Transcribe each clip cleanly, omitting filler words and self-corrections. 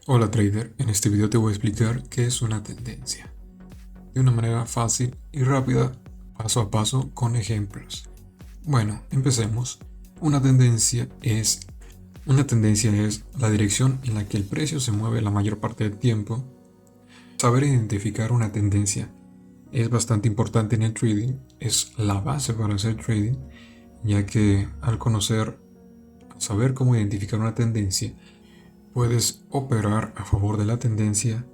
Hola trader, en este video te voy a explicar qué es una tendencia de una manera fácil y rápida, paso a paso con ejemplos. Bueno, empecemos. Una tendencia es la dirección en la que el precio se mueve la mayor parte del tiempo. Saber identificar una tendencia es bastante importante en el trading, es la base para hacer trading, ya que al saber cómo identificar una tendencia, puedes operar a favor de la tendencia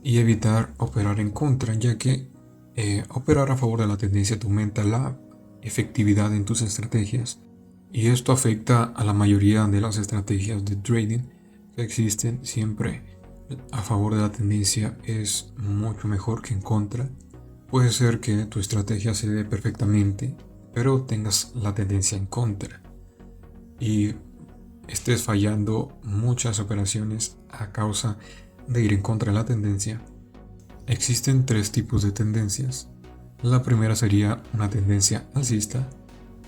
y evitar operar en contra, ya que operar a favor de la tendencia te aumenta la efectividad en tus estrategias, y esto afecta a la mayoría de las estrategias de trading que existen. Siempre a favor de la tendencia es mucho mejor que en contra. Puede ser que tu estrategia se dé perfectamente, pero tengas la tendencia en contra y estés fallando muchas operaciones a causa de ir en contra de la tendencia. Existen tres tipos de tendencias. La primera sería una tendencia alcista,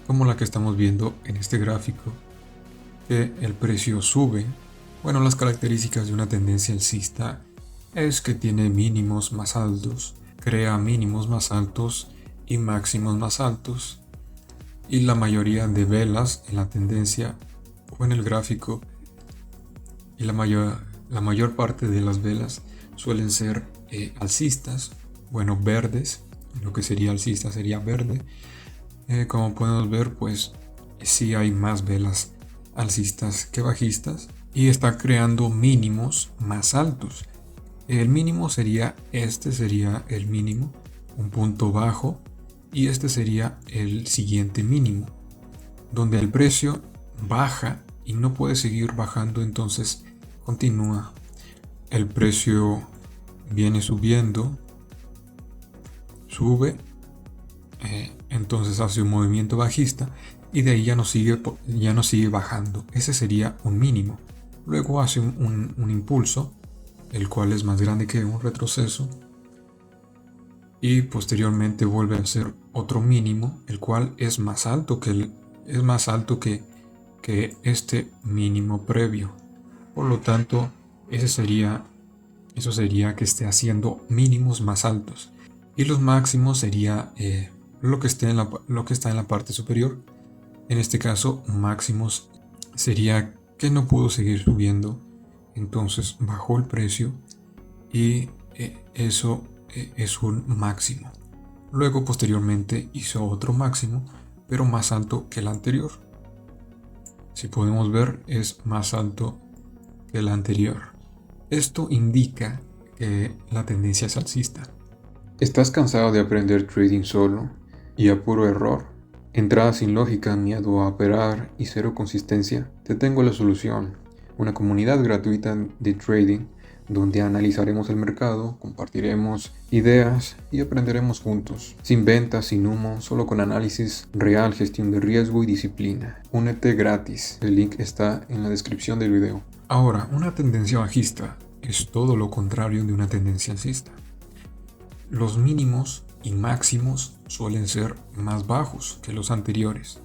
como la que estamos viendo en este gráfico, que el precio sube. Bueno, las características de una tendencia alcista es que tiene mínimos más altos, crea mínimos más altos y máximos más altos, y la mayoría de velas en la tendencia o en el gráfico, y la mayor parte de las velas suelen ser alcistas, bueno, verdes. Lo que sería alcista sería verde. Como podemos ver, pues sí hay más velas alcistas que bajistas, y está creando mínimos más altos. El mínimo sería el mínimo, un punto bajo, y este sería el siguiente mínimo, donde el precio baja y no puede seguir bajando, entonces continúa. El precio viene subiendo, sube, entonces hace un movimiento bajista y de ahí ya no sigue bajando. Ese sería un mínimo. Luego hace un impulso, el cual es más grande que un retroceso, y posteriormente vuelve a hacer otro mínimo, el cual es más alto que este mínimo previo. Por lo tanto, eso sería que esté haciendo mínimos más altos, y los máximos sería lo que está en la parte superior. En este caso, máximos sería que no pudo seguir subiendo, entonces bajó el precio, y eso es un máximo. Luego posteriormente hizo otro máximo, pero más alto que el anterior. Si podemos ver, es más alto que el anterior. Esto indica que la tendencia es alcista. ¿Estás cansado de aprender trading solo y a puro error? ¿Entrada sin lógica, miedo a operar y cero consistencia? Te tengo la solución. Una comunidad gratuita de trading donde analizaremos el mercado, compartiremos ideas y aprenderemos juntos. Sin ventas, sin humo, solo con análisis real, gestión de riesgo y disciplina. Únete gratis. El link está en la descripción del video. Ahora, una tendencia bajista es todo lo contrario de una tendencia alcista. Los mínimos y máximos suelen ser más bajos que los anteriores,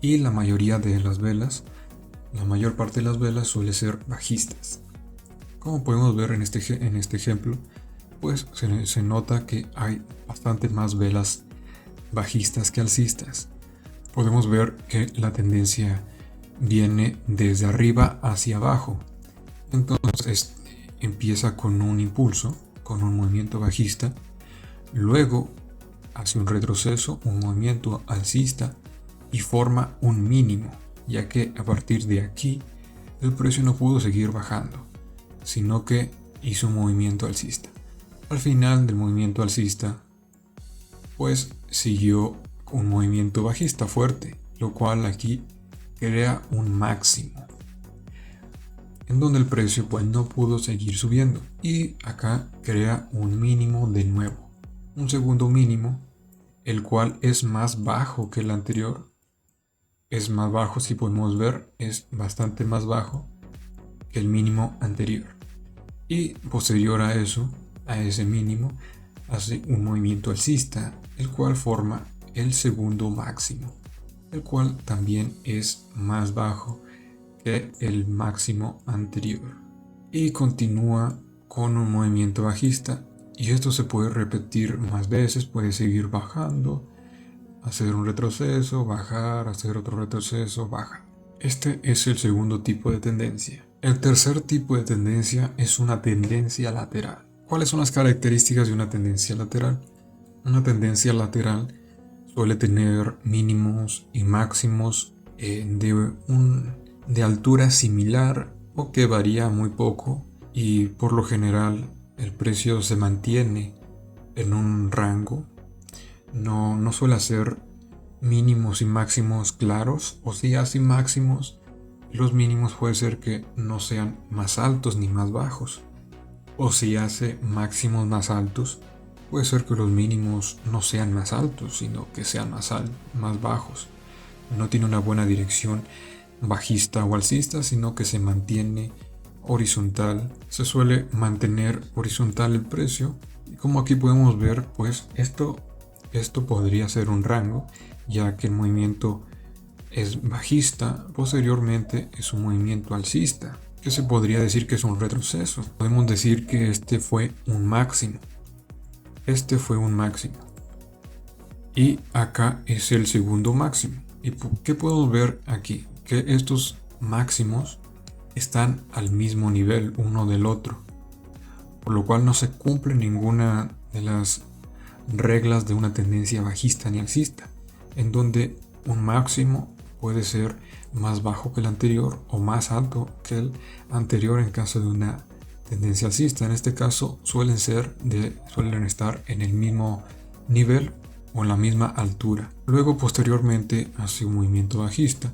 y la mayor parte de las velas suele ser bajistas. Como podemos ver en este ejemplo, pues se nota que hay bastante más velas bajistas que alcistas. Podemos ver que la tendencia viene desde arriba hacia abajo. Entonces empieza con un impulso, con un movimiento bajista, luego hace un retroceso, un movimiento alcista, y forma un mínimo, ya que a partir de aquí el precio no pudo seguir bajando, sino que hizo un movimiento alcista. Al final del movimiento alcista, pues siguió un movimiento bajista fuerte, lo cual aquí crea un máximo, en donde el precio pues no pudo seguir subiendo, y acá crea un mínimo de nuevo, un segundo mínimo, el cual es más bajo que el anterior. Es más bajo, si podemos ver, es bastante más bajo que el mínimo anterior, y posterior a eso, a ese mínimo, hace un movimiento alcista, el cual forma el segundo máximo, el cual también es más bajo que el máximo anterior. y continúa con un movimiento bajista, y esto se puede repetir más veces, puede seguir bajando, hacer un retroceso, bajar, hacer otro retroceso, baja. Este es el segundo tipo de tendencia. El tercer tipo de tendencia es una tendencia lateral. ¿Cuáles son las características de una tendencia lateral? Una tendencia lateral suele tener mínimos y máximos de altura similar o que varía muy poco, y por lo general el precio se mantiene en un rango. No suele hacer mínimos y máximos claros, o si hace máximos, los mínimos puede ser que no sean más altos ni más bajos, o si hace máximos más altos, puede ser que los mínimos no sean más altos, sino que sean más bajos. No tiene una buena dirección bajista o alcista, sino que se mantiene horizontal. Se suele mantener horizontal el precio, y como aquí podemos ver, pues esto podría ser un rango, ya que el movimiento es bajista, posteriormente es un movimiento alcista, que se podría decir que es un retroceso. Podemos decir que este fue un máximo. Este fue un máximo. Y acá es el segundo máximo. ¿Y qué podemos ver aquí? Que estos máximos están al mismo nivel uno del otro, por lo cual no se cumple ninguna de las reglas de una tendencia bajista ni alcista, en donde un máximo puede ser más bajo que el anterior o más alto que el anterior en caso de una tendencia alcista. En este caso suelen estar en el mismo nivel o en la misma altura. Luego posteriormente hace un movimiento bajista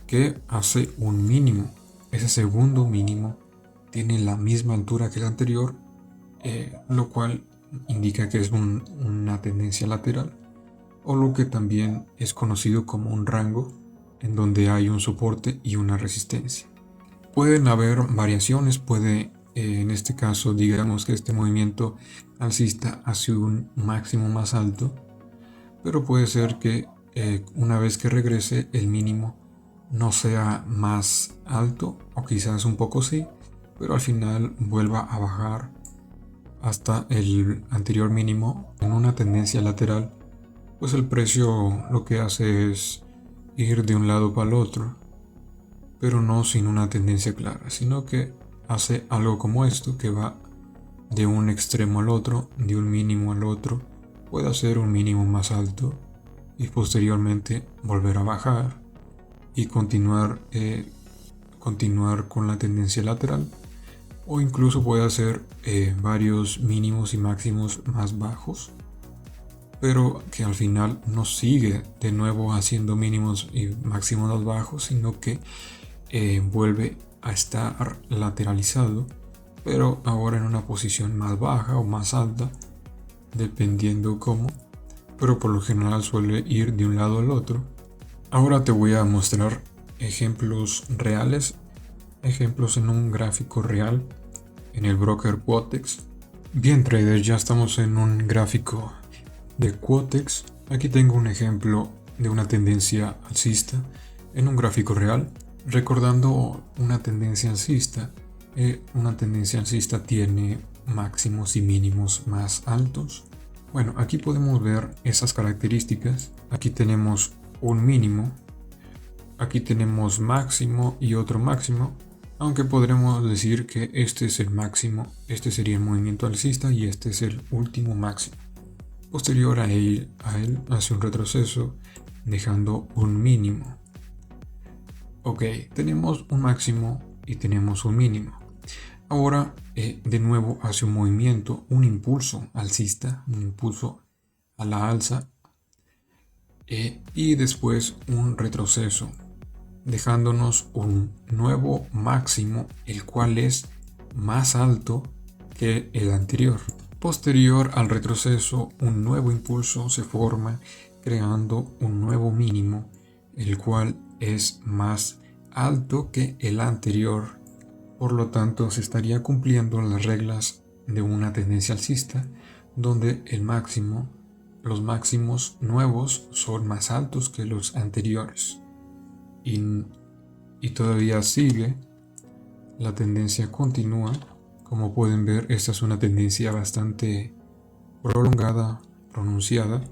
que hace un mínimo. Ese segundo mínimo tiene la misma altura que el anterior, lo cual indica que es una tendencia lateral, o lo que también es conocido como un rango, en donde hay un soporte y una resistencia. Pueden haber variaciones, en este caso digamos que este movimiento alcista hace un máximo más alto, pero puede ser que una vez que regrese el mínimo no sea más alto, o quizás un poco sí, pero al final vuelva a bajar hasta el anterior mínimo. En una tendencia lateral, pues el precio lo que hace es ir de un lado para el otro, pero no sin una tendencia clara, sino que hace algo como esto, que va de un extremo al otro, de un mínimo al otro. Puede hacer un mínimo más alto y posteriormente volver a bajar y continuar con la tendencia lateral, o incluso puede hacer varios mínimos y máximos más bajos, pero que al final no sigue de nuevo haciendo mínimos y máximos más bajos, sino que vuelve a estar lateralizado, pero ahora en una posición más baja o más alta, dependiendo cómo, pero por lo general suele ir de un lado al otro. Ahora te voy a mostrar ejemplos reales, ejemplos en un gráfico real en el broker Quotex. Bien, traders, ya estamos en un gráfico de Quotex. Aquí tengo un ejemplo de una tendencia alcista en un gráfico real. Recordando una tendencia alcista tiene máximos y mínimos más altos. Bueno, aquí podemos ver esas características. Aquí tenemos un mínimo, aquí tenemos máximo y otro máximo, aunque podremos decir que este es el máximo, este sería el movimiento alcista y este es el último máximo. Posterior a él hace un retroceso dejando un mínimo. Ok, tenemos un máximo y tenemos un mínimo. Ahora de nuevo hace un movimiento, un impulso alcista, un impulso a la alza, y después un retroceso, dejándonos un nuevo máximo, el cual es más alto que el anterior. Posterior al retroceso, un nuevo impulso se forma, creando un nuevo mínimo, el cual es más alto que el anterior. Por lo tanto, se estaría cumpliendo las reglas de una tendencia alcista, donde los máximos nuevos son más altos que los anteriores. Y todavía sigue la tendencia continúa. Como pueden ver, esta es una tendencia bastante prolongada, pronunciada.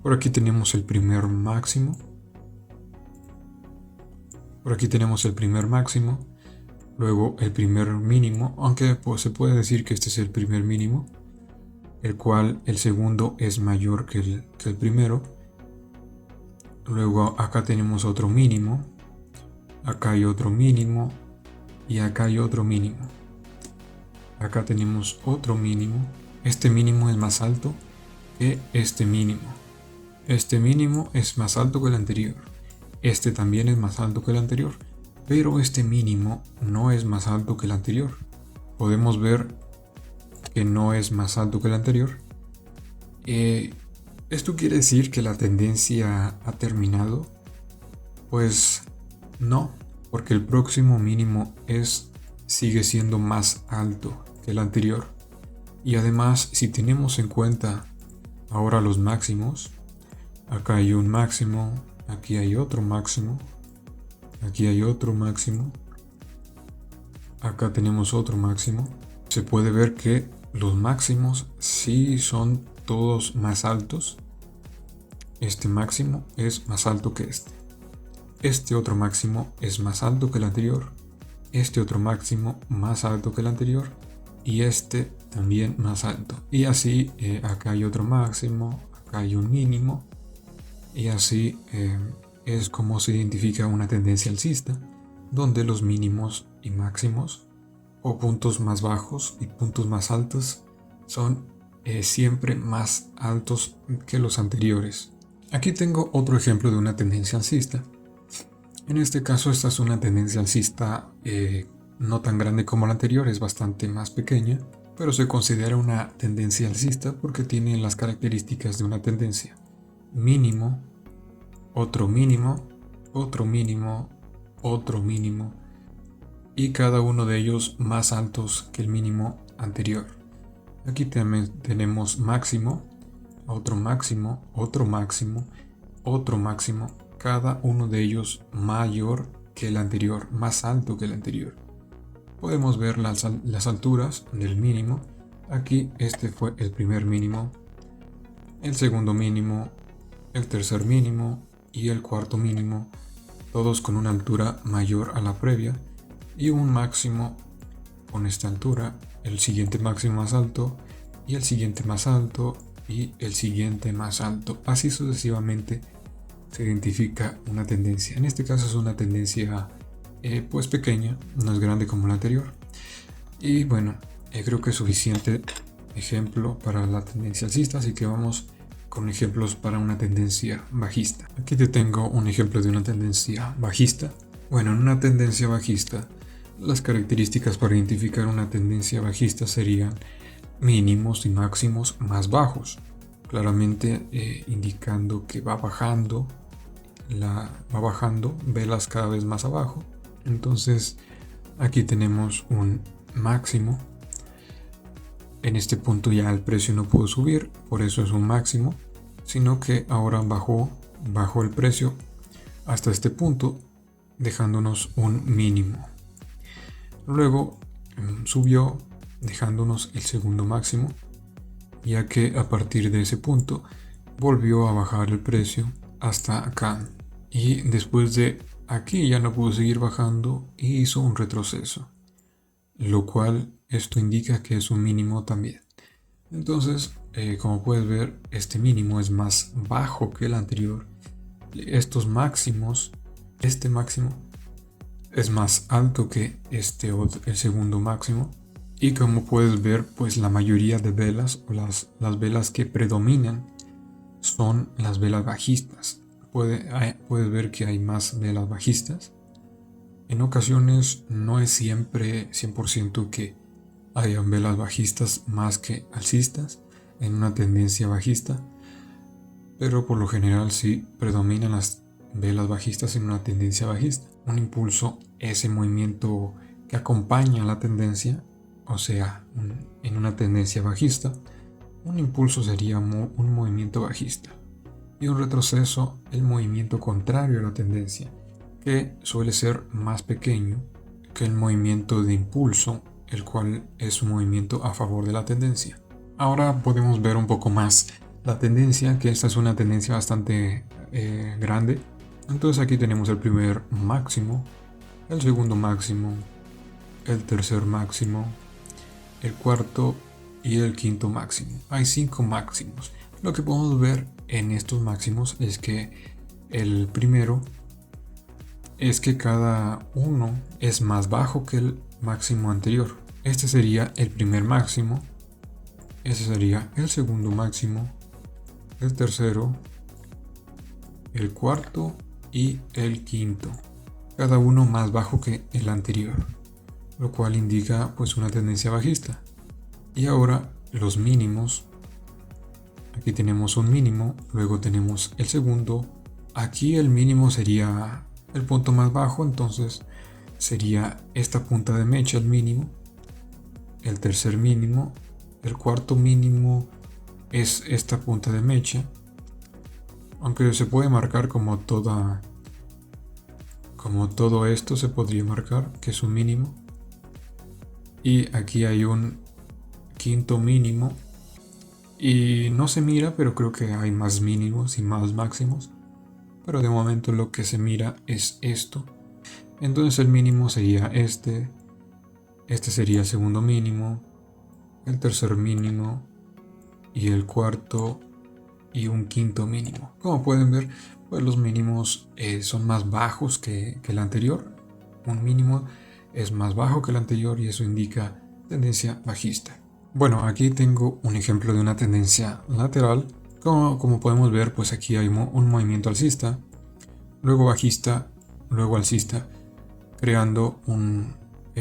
Por aquí tenemos el primer máximo. Por aquí tenemos el primer máximo. Luego el primer mínimo, aunque pues, se puede decir que este es el primer mínimo, el cual el segundo es mayor que el primero. Luego acá tenemos otro mínimo, acá hay otro mínimo y acá hay otro mínimo. Acá tenemos otro mínimo. Este mínimo es más alto que este mínimo. Este mínimo es más alto que el anterior. Este también es más alto que el anterior. Pero este mínimo no es más alto que el anterior. Podemos ver que no es más alto que el anterior. ¿Esto quiere decir que la tendencia ha terminado? Pues no, porque el próximo mínimo sigue siendo más alto que el anterior. Y además, si tenemos en cuenta ahora los máximos, acá hay un máximo, aquí hay otro máximo, aquí hay otro máximo, acá tenemos otro máximo. Se puede ver que los máximos sí son todos más altos. Este máximo es más alto que este. Este otro máximo es más alto que el anterior. Este otro máximo más alto que el anterior. Y este también más alto. Y así acá hay otro máximo, acá hay un mínimo. Y así es como se identifica una tendencia alcista, donde los mínimos y máximos, o puntos más bajos y puntos más altos, son siempre más altos que los anteriores. Aquí tengo otro ejemplo de una tendencia alcista. En este caso esta es una tendencia alcista no tan grande como la anterior, es bastante más pequeña, pero se considera una tendencia alcista porque tiene las características de una tendencia. Mínimo, otro mínimo, otro mínimo, otro mínimo, y cada uno de ellos más altos que el mínimo anterior. Aquí también tenemos máximo, otro máximo, otro máximo, otro máximo, cada uno de ellos mayor que el anterior, más alto que el anterior. Podemos ver las alturas del mínimo. Aquí este fue el primer mínimo, el segundo mínimo, el tercer mínimo y el cuarto mínimo, todos con una altura mayor a la previa y un máximo con esta altura, el siguiente máximo más alto y el siguiente más alto y el siguiente más alto. Así sucesivamente se identifica una tendencia. En este caso es una tendencia pues pequeña, no es grande como la anterior. Y bueno, creo que es suficiente ejemplo para la tendencia alcista, así que vamos con ejemplos para una tendencia bajista. Aquí te tengo un ejemplo de una tendencia bajista. Bueno, en una tendencia bajista, las características para identificar una tendencia bajista serían mínimos y máximos más bajos, claramente indicando que va bajando, velas cada vez más abajo. Entonces aquí tenemos un máximo. En este punto ya el precio no pudo subir, por eso es un máximo, sino que ahora bajó el precio hasta este punto, dejándonos un mínimo. Luego subió dejándonos el segundo máximo, ya que a partir de ese punto volvió a bajar el precio hasta acá, y después de aquí ya no pudo seguir bajando y hizo un retroceso, lo cual esto indica que es un mínimo también. Entonces como puedes ver, este mínimo es más bajo que el anterior. Estos máximos, este máximo es más alto que el segundo máximo. Y como puedes ver, pues la mayoría de velas o las velas que predominan son las velas bajistas. Puedes ver que hay más velas bajistas. En ocasiones no es siempre 100% que hayan velas bajistas más que alcistas en una tendencia bajista, pero por lo general sí predominan las velas bajistas en una tendencia bajista. Un impulso, ese movimiento que acompaña la tendencia, o sea, en una tendencia bajista, un impulso sería un movimiento bajista, y un retroceso el movimiento contrario a la tendencia, que suele ser más pequeño que el movimiento de impulso, el cual es un movimiento a favor de la tendencia. Ahora podemos ver un poco más la tendencia, que esta es una tendencia bastante grande. Entonces aquí tenemos el primer máximo, el segundo máximo, el tercer máximo, el cuarto y el quinto máximo. Hay 5 máximos. Lo que podemos ver en estos máximos es que el primero es que cada uno es más bajo que el máximo anterior. Este sería el primer máximo, ese sería el segundo máximo, el tercero, el cuarto y el quinto, cada uno más bajo que el anterior, lo cual indica pues una tendencia bajista. Y ahora los mínimos, aquí tenemos un mínimo, luego tenemos el segundo, aquí el mínimo sería el punto más bajo, entonces sería esta punta de mecha el mínimo, el tercer mínimo, el cuarto mínimo es esta punta de mecha, aunque se puede marcar como todo esto se podría marcar que es un mínimo, y aquí hay un quinto mínimo y no se mira, pero creo que hay más mínimos y más máximos, pero de momento lo que se mira es esto. Entonces el mínimo sería este sería el segundo mínimo, el tercer mínimo y el cuarto y un quinto mínimo. Como pueden ver, pues los mínimos son más bajos que el anterior. Un mínimo es más bajo que el anterior y eso indica tendencia bajista. Bueno, aquí tengo un ejemplo de una tendencia lateral. Como podemos ver, pues aquí hay un movimiento alcista, luego bajista, luego alcista, creando un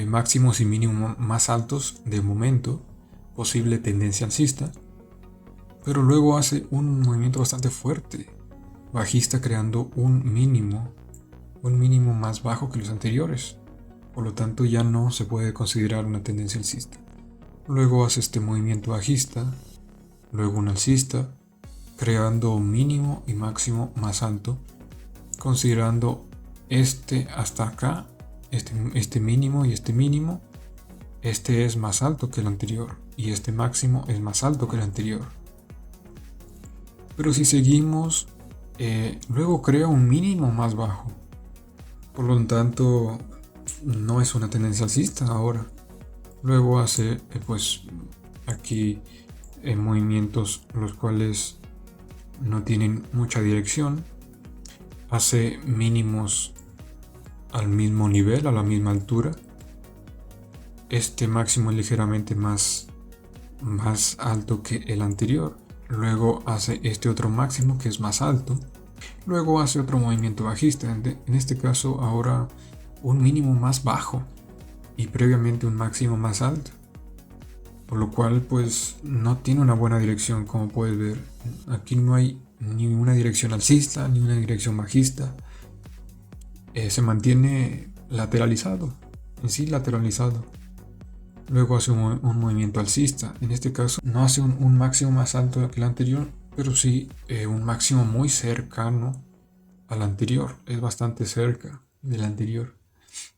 máximos y mínimos más altos de momento, posible tendencia alcista, pero luego hace un movimiento bastante fuerte, bajista, creando un mínimo más bajo que los anteriores, por lo tanto ya no se puede considerar una tendencia alcista. Luego hace este movimiento bajista, luego un alcista, creando un mínimo y máximo más alto, considerando este hasta acá, este mínimo y este mínimo, este es más alto que el anterior y este máximo es más alto que el anterior. Pero si seguimos, luego crea un mínimo más bajo, por lo tanto no es una tendencia alcista ahora. Luego hace pues aquí movimientos los cuales no tienen mucha dirección, hace mínimos al mismo nivel, a la misma altura, este máximo es ligeramente más alto que el anterior, luego hace este otro máximo que es más alto, luego hace otro movimiento bajista, en este caso ahora un mínimo más bajo y previamente un máximo más alto, por lo cual pues no tiene una buena dirección. Como puedes ver, aquí no hay ni una dirección alcista ni una dirección bajista, se mantiene lateralizado, en sí lateralizado. Luego hace un movimiento alcista, en este caso no hace un máximo más alto que el anterior, pero sí un máximo muy cercano al anterior, es bastante cerca del anterior.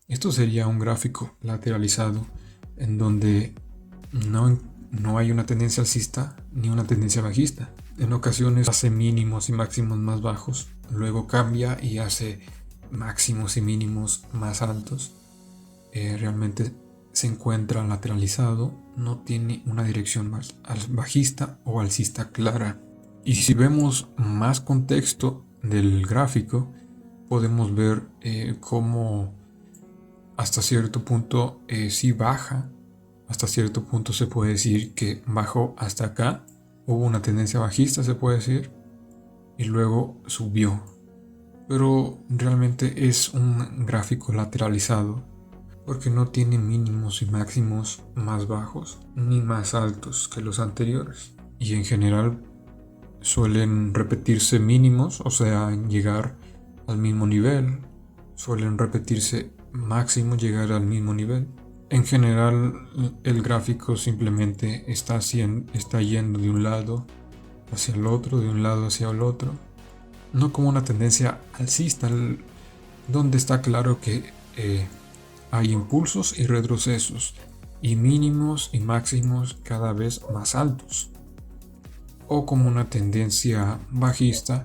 Esto sería un gráfico lateralizado en donde no hay una tendencia alcista ni una tendencia bajista. En ocasiones hace mínimos y máximos más bajos, luego cambia y hace máximos y mínimos más altos. Realmente se encuentra lateralizado, no tiene una dirección más bajista o alcista clara. Y si vemos más contexto del gráfico, podemos ver cómo hasta cierto punto sí baja, hasta cierto punto se puede decir que bajó hasta acá, hubo una tendencia bajista se puede decir, y luego subió, pero realmente es un gráfico lateralizado porque no tiene mínimos y máximos más bajos ni más altos que los anteriores, y en general suelen repetirse mínimos, o sea, llegar al mismo nivel, suelen repetirse máximos, llegar al mismo nivel. En general el gráfico simplemente está yendo de un lado hacia el otro, de un lado hacia el otro, no como una tendencia alcista, donde está claro que hay impulsos y retrocesos, y mínimos y máximos cada vez más altos, o como una tendencia bajista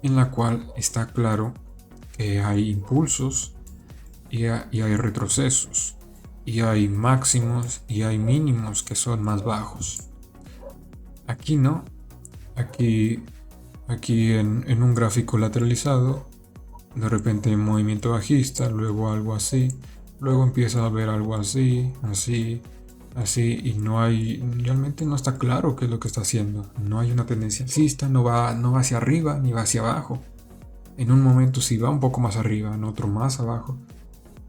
en la cual está claro que hay impulsos y hay retrocesos, y hay máximos y hay mínimos que son más bajos. Aquí no, aquí en un gráfico lateralizado, de repente hay movimiento bajista, luego algo así, luego empieza a ver algo así, así, así, y realmente no está claro qué es lo que está haciendo. No hay una tendencia alcista, no va hacia arriba ni va hacia abajo. En un momento sí va un poco más arriba, en otro más abajo,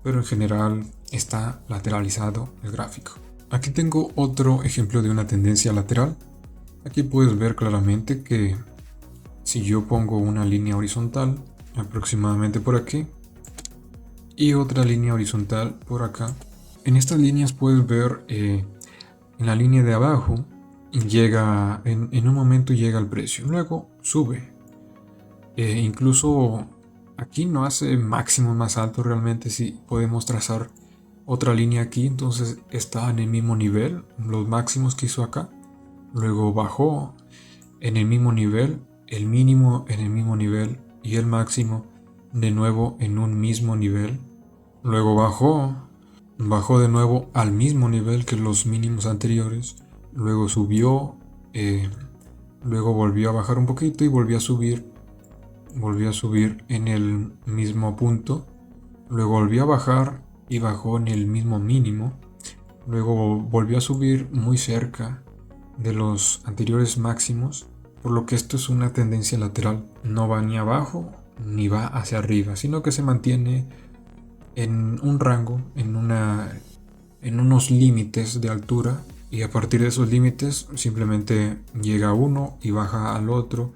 pero en general está lateralizado el gráfico. Aquí tengo otro ejemplo de una tendencia lateral. Aquí puedes ver claramente que si yo pongo una línea horizontal aproximadamente por aquí y otra línea horizontal por acá, en estas líneas puedes ver en la línea de abajo llega en un momento llega el precio, luego sube. Incluso aquí no hace máximo más alto realmente. Si podemos trazar otra línea aquí, entonces está en el mismo nivel, los máximos que hizo acá, luego bajó en el mismo nivel, el mínimo en el mismo nivel y el máximo de nuevo en un mismo nivel, luego bajó de nuevo al mismo nivel que los mínimos anteriores, luego subió, luego volvió a bajar un poquito y volvió a subir en el mismo punto, luego volvió a bajar y bajó en el mismo mínimo, luego volvió a subir muy cerca de los anteriores máximos, por lo que esto es una tendencia lateral, no va ni abajo ni va hacia arriba, sino que se mantiene en un rango, en unos límites de altura, y a partir de esos límites simplemente llega a uno y baja al otro,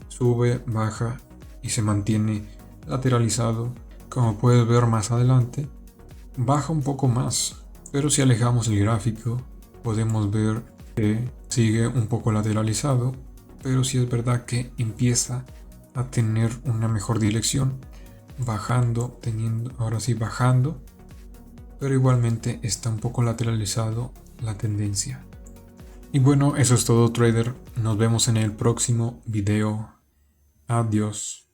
sube, baja y se mantiene lateralizado. Como puedes ver más adelante, baja un poco más, pero si alejamos el gráfico podemos ver que sigue un poco lateralizado, pero sí es verdad que empieza a tener una mejor dirección, bajando, ahora sí bajando, pero igualmente está un poco lateralizado la tendencia. Y bueno, eso es todo, trader. Nos vemos en el próximo video. Adiós.